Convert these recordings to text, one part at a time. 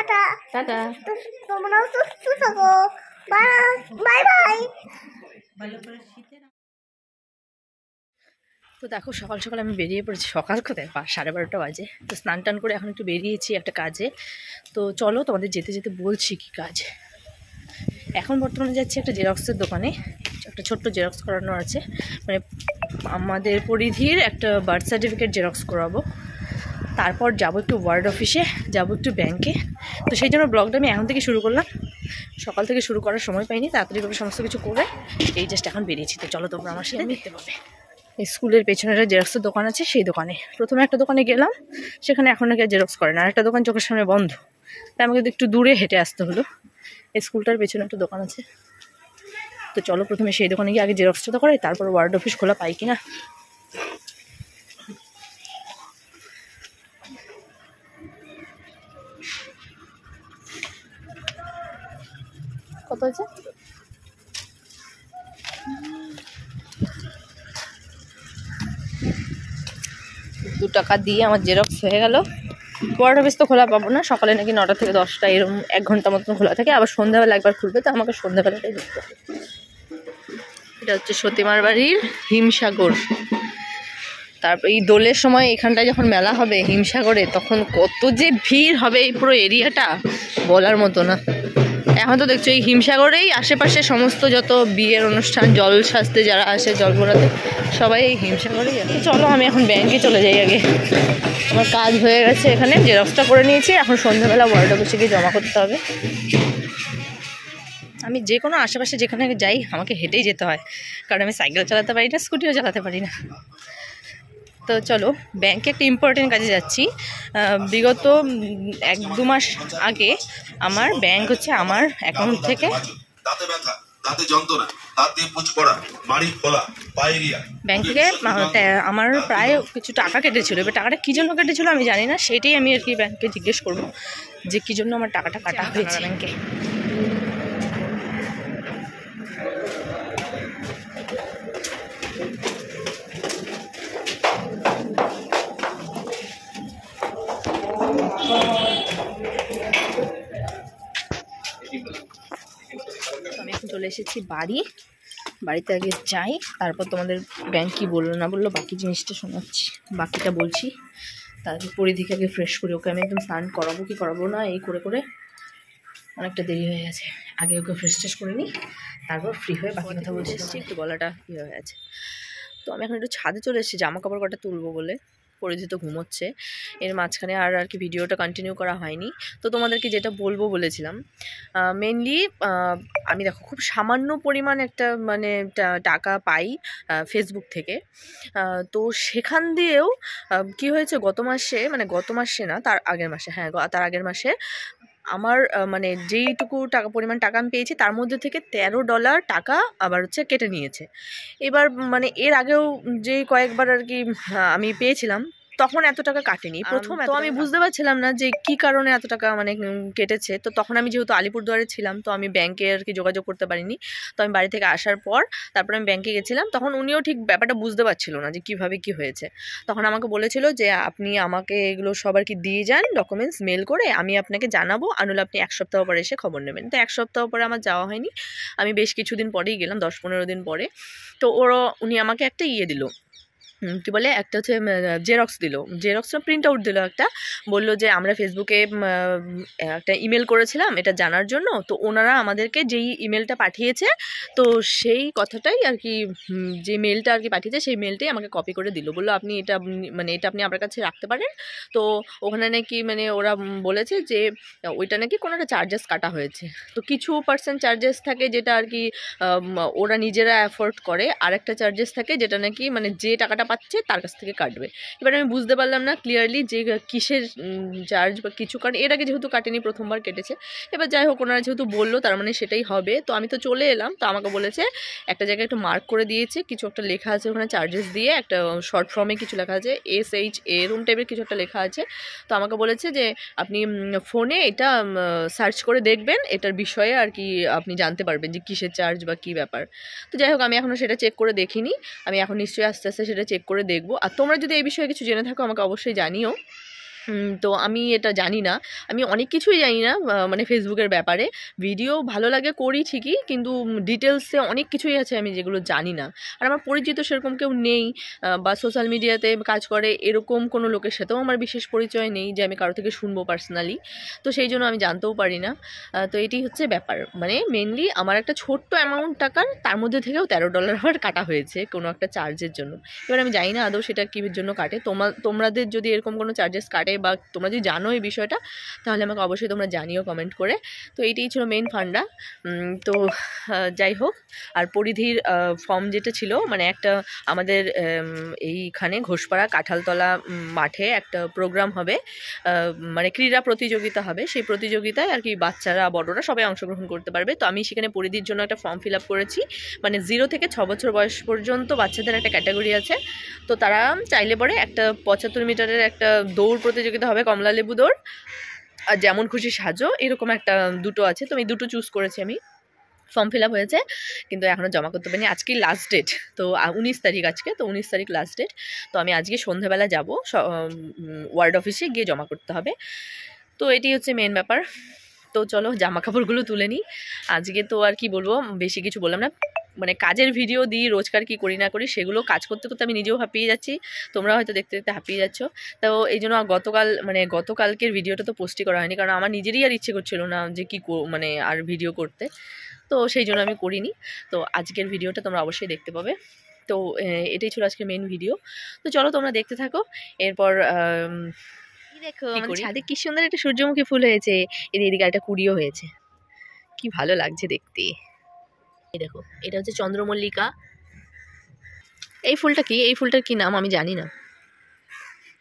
Tata tata. তোমরাও সুস্থ থাকো। Bye bye. তো দেখো সকাল সকাল আমি বেরিয়ে পড়েছি, সকাল কোথায় 12:30 বাজে। তো স্নান টান করে এখন একটু বেরিয়েছি একটা কাজে। তো চলো তোমাদের যেতে যেতে বলছি কি কাজ। এখন বর্তমানে যাচ্ছি একটা জেরক্সের দোকানে, একটা ছোট্ট জেরক্স করানো আছে, মানে আমাদের পরিধির একটা বার্থ সার্টিফিকেট জেরক্স করাবো। তারপর যাবো একটু ওয়ার্ড অফিসে, যাবো একটু ব্যাংকে। তো সেই জন্য ব্লগটা আমি এখন থেকে শুরু করলাম, সকাল থেকে শুরু করার সময় পাইনি, তাড়াতাড়ি করে সমস্ত কিছু করে এই জাস্ট এখন বেরিয়েছি। তো চলো তোমরা আমার সাথে দেখতে পাবে। স্কুলের পেছনে একটা জেরক্সের দোকান আছে, সেই দোকানে প্রথমে একটা দোকানে গেলাম, সেখানে এখন নাকি জেরক্স করে না, আর একটা দোকান চোখের সামনে বন্ধ, তাই আমাকে একটু দূরে হেঁটে আসতে হলো। স্কুলটার পেছনে একটা দোকান আছে। তো চলো প্রথমে সেই দোকানে গিয়ে আগে জেরক্সটা করাই, তারপর ওয়ার্ড অফিস খোলা পাই কিনা। কত আছে? 2 টাকা দিয়ে আমার জেরক্স হয়ে গেল। ওয়ার্ড অফিস তো খোলা পাবো না, সকালে নাকি 9টা থেকে 10টা এরকম 1 ঘন্টা মতন খোলা থাকে, আবার সন্ধ্যাবেলা একবার খুলবে, তো আমাকে সন্ধ্যাবেলাটাই দেখতে হবে। এটা হচ্ছে সতীমার বাড়ির হিমসাগর। তারপর এই দোলের সময় এখানটায় যখন মেলা হবে হিমসাগরে, তখন কত যে ভিড় হবে এই পুরো এরিয়াটা বলার মতো না। এখন তো দেখছো এই হিমসাগরেই আশেপাশে সমস্ত যত বিয়ের অনুষ্ঠান, জল সাজতে যারা আসে, জল ভরাতে, সবাই এই হিমসাগরেই আসে। চলো আমি এখন ব্যাংকে চলে যাই আগে, আমার কাজ হয়ে গেছে, এখানে জেরক্সটা করে নিয়েছি, এখন সন্ধ্যাবেলা ওয়ার্ড অফিসে গিয়ে জমা করতে হবে। আমি যে কোনো আশেপাশে যেখানে যাই আমাকে হেঁটেই যেতে হয়, কারণ আমি সাইকেল চালাতে পারি না, স্কুটিও চালাতে পারি না। তো চলো ব্যাংকে একটা ইম্পর্টেন্ট কাজে যাচ্ছি। বিগত 1-2 মাস আগে আমার ব্যাংক হচ্ছে আমার অ্যাকাউন্ট থেকে ব্যাংক থেকে আমার প্রায় কিছু টাকা কেটেছিল। এবার টাকাটা কী জন্য কেটেছিল আমি জানি না, সেটাই আমি আর কি ব্যাংকে জিজ্ঞেস করবো যে কী জন্য আমার টাকাটা কাটা হয়েছে ব্যাংকে। আমি এখন চলে এসেছি বাড়িতে আগে যাই, তারপর তোমাদের ব্যাংক কী বললো না বললো বাকি জিনিসটা শোনাচ্ছি, বাকিটা বলছি। তারপর পরিধিকে আগে ফ্রেশ করি, ওকে আমি একদম স্নান করাবো কি করাবো না এই করে করে অনেকটা দেরি হয়ে গেছে। আগে ওকে ফ্রেশ ট্রেশ করে নিই, তারপর ফ্রি হয়ে বাকি কথা বলতে এসেছি। একটু গলাটা ইয়ে হয়ে গেছে। তো আমি এখন একটু ছাদে চলে এসেছি জামা কাপড় কটা তুলবো বলে। পরিধি তো ঘুমোচ্ছে, এর মাঝখানে আর কি ভিডিওটা কন্টিনিউ করা হয়নি। তো তোমাদেরকে যেটা বলবো বলেছিলাম, মেনলি আমি দেখো খুব সামান্য পরিমাণ একটা মানে টাকা পাই ফেসবুক থেকে। তো সেখান দিয়েও কি হয়েছে গত মাসে না তার আগের মাসে, হ্যাঁ তার আগের মাসে আমার মানে যেইটুকু পরিমাণ টাকা আমি পেয়েছি তার মধ্যে থেকে $13 টাকা আবার হচ্ছে কেটে নিয়েছে। এবার মানে এর আগেও যে কয়েকবার আর কি আমি পেয়েছিলাম তখন এত টাকা কাটেনি প্রথম। তো আমি বুঝতে পারছিলাম না যে কি কারণে এত টাকা মানে কেটেছে। তো তখন আমি যেহেতু আলিপুরদুয়ারে ছিলাম, তো আমি ব্যাংকে আর কি যোগাযোগ করতে পারিনি। তো আমি বাড়ি থেকে আসার পর তারপর আমি ব্যাংকে গেছিলাম, তখন উনিও ঠিক ব্যাপারটা বুঝতে পারছিল না যে কীভাবে কি হয়েছে। তখন আমাকে বলেছিল যে আপনি আমাকে এগুলো সব আর কি দিয়ে যান ডকুমেন্টস মেল করে, আমি আপনাকে জানাবো, আর নইলে আপনি 1 সপ্তাহ পরে এসে খবর নেবেন। তো 1 সপ্তাহ পরে আমার যাওয়া হয়নি, আমি বেশ কিছুদিন পরেই গেলাম, 10-15 দিন পরে। তো উনি আমাকে একটা ইয়ে দিল, কী বলে, একটা হচ্ছে জেরক্স দিল, জেরক্স প্রিন্ট আউট দিল একটা, বললো যে আমরা ফেসবুকে একটা ইমেল করেছিলাম এটা জানার জন্য, তো ওনারা আমাদেরকে যেই ইমেলটা পাঠিয়েছে, তো সেই কথাটাই আর কি, যে মেলটা আর কি পাঠিয়েছে সেই মেলটাই আমাকে কপি করে দিল। বললো আপনি এটা মানে এটা আপনি আপনার কাছে রাখতে পারেন। তো ওখানে নাকি মানে ওরা বলেছে যে ওইটা নাকি কোনো একটা চার্জেস কাটা হয়েছে, তো কিছু % চার্জেস থাকে যেটা আর কি ওরা নিজেরা অ্যাফোর্ড করে, আর একটা চার্জেস থাকে যেটা নাকি মানে যে টাকাটা পাচ্ছে তার কাছ থেকে কাটবে। এবার আমি বুঝতে পারলাম না ক্লিয়ারলি যে কিসের চার্জ বা কিছু, কারণ এর আগে যেহেতু কাটেনি প্রথমবার কেটেছে। এবার যাই হোক ওনারা যেহেতু বললো তার মানে সেটাই হবে। তো আমি তো চলে এলাম, তো আমাকে বলেছে একটা জায়গায় একটু মার্ক করে দিয়েছে, কিছু একটা লেখা আছে ওখানে চার্জেস দিয়ে, একটা শর্ট ফর্মে কিছু লেখা আছে SH এরকম টাইপের কিছু একটা লেখা আছে। তো আমাকে বলেছে যে আপনি ফোনে এটা সার্চ করে দেখবেন, এটার বিষয়ে আর কি আপনি জানতে পারবেন যে কিসের চার্জ বা কী ব্যাপার। তো যাই হোক আমি এখনও সেটা চেক করে দেখিনি, আমি এখন নিশ্চয়ই আস্তে আস্তে সেটা চেক করে দেখবো। আর তোমরা যদি এই বিষয়ে কিছু জেনে থাকো আমাকে অবশ্যই জানিও। তো আমি এটা জানি না, আমি অনেক কিছুই জানি না মানে ফেসবুকের ব্যাপারে। ভিডিও ভালো লাগে করি ঠিকই, কিন্তু ডিটেলসে অনেক কিছুই আছে আমি যেগুলো জানি না। আর আমার পরিচিত সেরকম কেউ নেই, বা সোশ্যাল মিডিয়াতে কাজ করে এরকম কোনো লোকের সাথেও আমার বিশেষ পরিচয় নেই যে আমি কারো থেকে শুনবো পার্সোনালি। তো সেই জন্য আমি জানতেও পারি না। তো এটি হচ্ছে ব্যাপার, মানে মেনলি আমার একটা ছোট্ট অ্যামাউন্ট টাকার, তার মধ্যে থেকেও $13 আমার কাটা হয়েছে কোনো একটা চার্জের জন্য। এবার আমি জানি না আদৌ সেটা কী জন্য কাটে। তোমাদের যদি এরকম কোনো চার্জেস কাটে বা তোমরা যদি জানো এই বিষয়টা, তাহলে আমাকে অবশ্যই তোমরা জানিও কমেন্ট করে। তো এইটাই ছিল মেন ফান্ডা। তো যাই হোক, আর পরিধির ফর্ম যেটা ছিল, মানে একটা আমাদের এইখানে ঘোষপাড়া কাঁঠালতলা মাঠে একটা প্রোগ্রাম হবে, মানে ক্রীড়া প্রতিযোগিতা হবে। সেই প্রতিযোগিতায় আর কি বাচ্চারা বড়রা সবাই অংশগ্রহণ করতে পারবে। তো আমি সেখানে পরিধির জন্য একটা ফর্ম ফিল আপ করেছি। মানে 0 থেকে 6 বছর বয়স পর্যন্ত বাচ্চাদের একটা ক্যাটাগরি আছে। তো তারা চাইলে পরে একটা 75 মিটারের একটা দৌড় প্রতিযোগিতা হবে, কমলা লেবু দৌড়, আর যেমন খুশি সাজো, এরকম একটা দুটো আছে। তো আমি দুটো চুজ করেছি। আমি ফর্ম ফিল আপ হয়েছে, কিন্তু এখনও জমা করতে পারিনি। আজকেই লাস্ট ডেট, তো 19 তারিখ আজকে, তো 19 তারিখ লাস্ট ডেট। তো আমি আজকে সন্ধ্যাবেলা যাব ওয়ার্ড অফিসে গিয়ে জমা করতে হবে। তো এটি হচ্ছে মেন ব্যাপার। তো চলো জামা কাপড়গুলো তুলে নিই। আজকে তো আর কি বলবো, বেশি কিছু বললাম না। মানে কাজের ভিডিও দিই রোজকার কি করি না করি, সেগুলো কাজ করতে করতে আমি নিজেও হাঁপিয়ে যাচ্ছি, তোমরা হয়তো দেখতে দেখতে হাঁপিয়ে যাচ্ছ। তো এই জন্য গতকালকের ভিডিওটা তো পোস্টই করা হয়নি, কারণ আমার নিজেরই আর ইচ্ছে করছিল না যে কি মানে আর ভিডিও করতে। তো সেই জন্য আমি করিনি। তো আজকের ভিডিওটা তোমরা অবশ্যই দেখতে পাবে। তো এটাই ছিল আজকের মেন ভিডিও। তো চলো তোমরা দেখতে থাকো। এরপর দেখো ছাদে কি সুন্দর একটা সূর্যমুখী ফুল হয়েছে, এদিকে একটা কুড়িও হয়েছে, কি ভালো লাগছে দেখতে। এই দেখো, এটা হচ্ছে চন্দ্রমল্লিকা। এই ফুলটা কি, এই ফুলটার কি নাম আমি জানি না,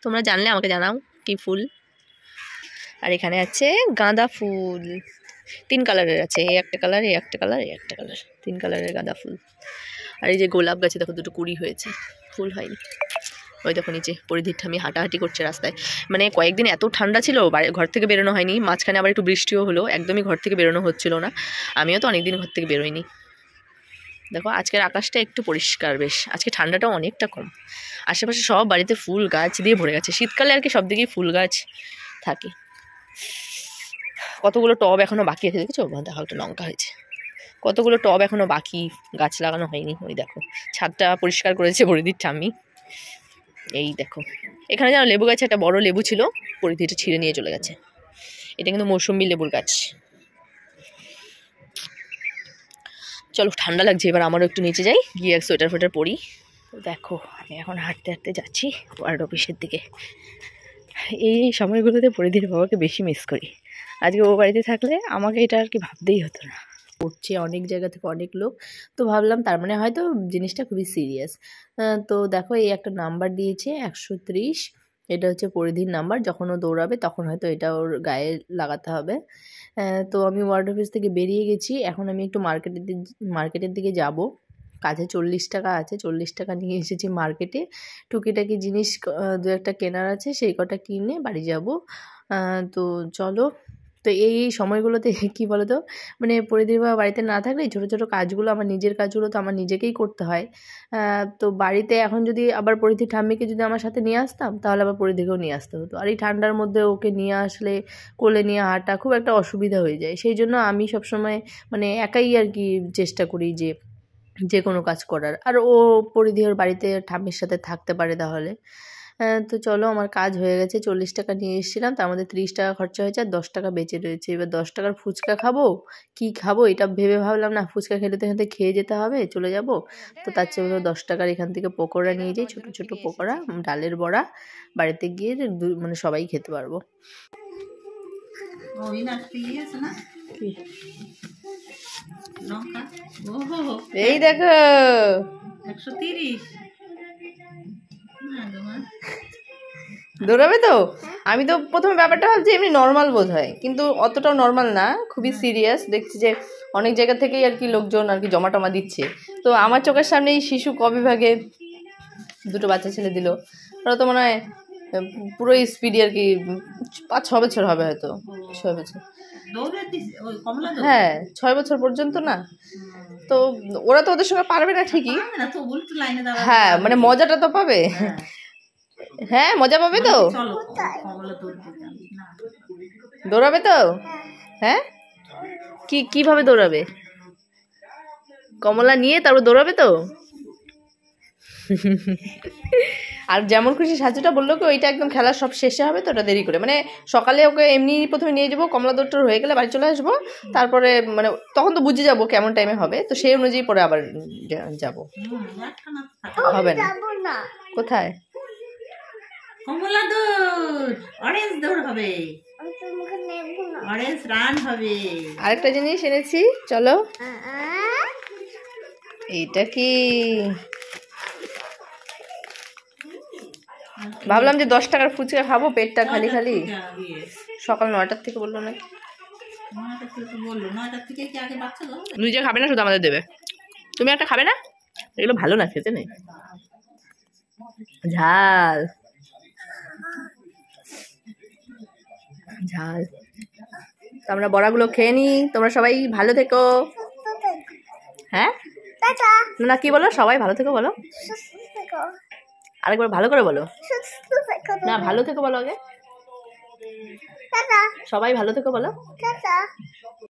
তোমরা জানলে আমাকে জানাও কি ফুল। আর এখানে আছে গাঁদা ফুল, 3 কালারের আছে, এই একটা কালার, এই একটা কালার, এই একটা কালার, 3 কালারের গাঁদা ফুল। আর এই যে গোলাপ গাছে দেখো দুটো কুড়ি হয়েছে, ফুল হয়নি। ওই দেখো নিচে পরিধির ঠামি হাঁটাহাঁটি করছে রাস্তায়। মানে কয়েকদিন এত ঠান্ডা ছিল, ঘর থেকে বেরোনো হয়নি, মাঝখানে আবার একটু বৃষ্টিও হলো, একদমই ঘর থেকে বেরোনো হচ্ছিল না। আমিও তো অনেকদিন ঘর থেকে বেরোইনি। দেখো আজকের আকাশটা একটু পরিষ্কার, বেশ আজকে ঠান্ডাটাও অনেকটা কম। আশেপাশে সব বাড়িতে ফুল গাছ দিয়ে ভরে গেছে। শীতকালে আর কি সব দিকেই ফুল গাছ থাকে। কতগুলো টব এখনও বাকি আছে, দেখেছো? দেখো একটা লঙ্কা হয়েছে। কতগুলো টব এখনও বাকি, গাছ লাগানো হয়নি। ওই দেখো ছাদটা পরিষ্কার করেছে পরিধির ঠাম্মি। এই দেখো এখানে যেন লেবু গাছে একটা বড় লেবু ছিল, পরিধিটা ছিঁড়ে নিয়ে চলে গেছে। এটা কিন্তু মৌসুম্বি লেবুর গাছ। চলো ঠান্ডা লাগছে, এবার আমারও একটু নিচে যাই, গিয়ে এক সোয়েটার ফোয়েটার পরি। তো দেখো আমি এখন হাঁটতে হাঁটতে যাচ্ছি ওয়ার্ড অফিসের দিকে। এই সময়গুলোতে পরিধির বাবাকে বেশি মিস করি। আজকে ও বাড়িতে থাকলে আমাকে এটা আর কি ভাবতেই হতো না। পড়ছে অনেক জায়গা থেকে অনেক লোক, তো ভাবলাম তার মানে হয়তো জিনিসটা খুবই সিরিয়াস। তো দেখো এই একটা নাম্বার দিয়েছে 130, এটা হচ্ছে পরিধির নাম্বার। যখন ও দৌড়াবে তখন হয়তো এটা ওর গায়ে লাগাতে হবে। তো আমি ওয়ার্ড অফিস থেকে বেরিয়ে গেছি, এখন আমি একটু মার্কেটের দিকে যাব। কাছে 40 টাকা আছে, 40 টাকা নিয়ে এসেছি মার্কেটে। টুকিটাকি জিনিস 2-1টা কেনার আছে, সেই কটা কিনে বাড়ি যাব। তো চলো। তো এই সময়গুলোতে কী বলো তো, মানে পরিধির বাবা বাড়িতে না থাকলে ছোটো ছোটো কাজগুলো, আমার নিজের কাজগুলো তো আমার নিজেকেই করতে হয়। তো বাড়িতে এখন যদি আবার পরিধির ঠাম্মিকে যদি আমার সাথে নিয়ে আসতাম, তাহলে আবার পরিধিকেও নিয়ে আসতে হতো। আর এই ঠান্ডার মধ্যে ওকে নিয়ে আসলে কোলে নিয়ে হাঁটা খুব একটা অসুবিধা হয়ে যায়। সেই জন্য আমি সবসময় মানে একাই আর কি চেষ্টা করি যে কোনো কাজ করার। আর ও পরিধি ওর বাড়িতে ঠাম্মির সাথে থাকতে পারে তাহলে। তো চলো আমার কাজ হয়ে গেছে। 40 টাকা নিয়ে এসেছিলাম, তার মধ্যে 30 টাকা খরচা হয়েছে আর 10 টাকা বেঁচে রয়েছে। এবার 10 টাকার ফুচকা খাবো কি খাবো, এটা ভেবে ভাবলাম না ফুচকা খেলে তো এখান থেকে খেয়ে যেতে হবে, চলে যাব। তো তার চেয়ে 10 টাকার এখান থেকে পকোড়া নিয়ে যাই, ছোটো ছোটো পকোড়া, ডালের বড়া। বাড়িতে গিয়ে মানে সবাই খেতে পারবো। এই দেখো 130 দৌড়াবে তো। আমি তো প্রথমে ব্যাপারটা ভাবছি এমনি নর্মাল বোধ হয়, কিন্তু অতটাও নর্মাল না, খুবই সিরিয়াস। দেখছি যে অনেক জায়গা থেকেই আর কি লোকজন আর কি জমা টমা দিচ্ছে। তো আমার চোখের সামনে এই শিশু কবিভাগে 2টো বাচ্চা ছেলে দিল, ওরা তো মনে হয় পুরো স্পিডি আর কি 5-6 বছর হবে, হয়তো 6 বছর। হ্যাঁ 6 বছর পর্যন্ত না। তো ওরা তো ওদের সঙ্গে পারবে না ঠিকই, হ্যাঁ মানে মজাটা তো পাবে। হ্যাঁ মজা পাবে তো? চলো কোথায়? কমলা দৌড়তে যাবে না দৌড়াবে তো? হ্যাঁ। হ্যাঁ কিভাবে দৌড়াবে? কমলা নিয়ে তারপর দৌড়াবে তো? আর যেমন খুশি সাজুটা বললো কি ওইটা একদম খেলার সব শেষে হবে তো, ওটা দেরি করে, মানে সকালে ওকে এমনি প্রথমে নিয়ে যাবো, কমলা দৌড়টা হয়ে গেলে বাড়ি চলে আসবো, তারপরে মানে তখন তো বুঝে যাবো কেমন টাইমে হবে, তো সেই অনুযায়ী পরে আবার যাবো। একটা না থাকে। হবে না? যাবো না। কোথায়? কমলা দৌড়, অরেঞ্জ দৌড় হবে, আমি তোমাকে নেবো না। অরেঞ্জ রান হবে। আরেকটা জিনিস এনেছি, চলো। এইটা কি? ভাবলাম যে 10 টাকার ফুচকা খাবো, পেটটা খালি খালি। সকাল 9টার থেকে বললো না, 9টা থেকে তো বললো, 9টার থেকে কি আগে বাচ্চা যাবে? নিজে খাবে না, শুধু আমাদের দেবে। তুমি একটা খাবে না? এগুলো ভালো না খেতে, নেই ঝাল ঝাল। তো আমরা বড়াগুলো খেয়ে নিই, তোমরা সবাই ভালো থেকো। সুস্থ থেকো। হ্যাঁ টাটা। না কি বলো, সবাই ভালো থেকো বলো, সুস্থ থেকো। আরেকবার ভালো করে বলো। সুস্থ থেকো। না ভালো থেকো বলো আগে, টাটা। সবাই ভালো থেকো বলো। টাটা।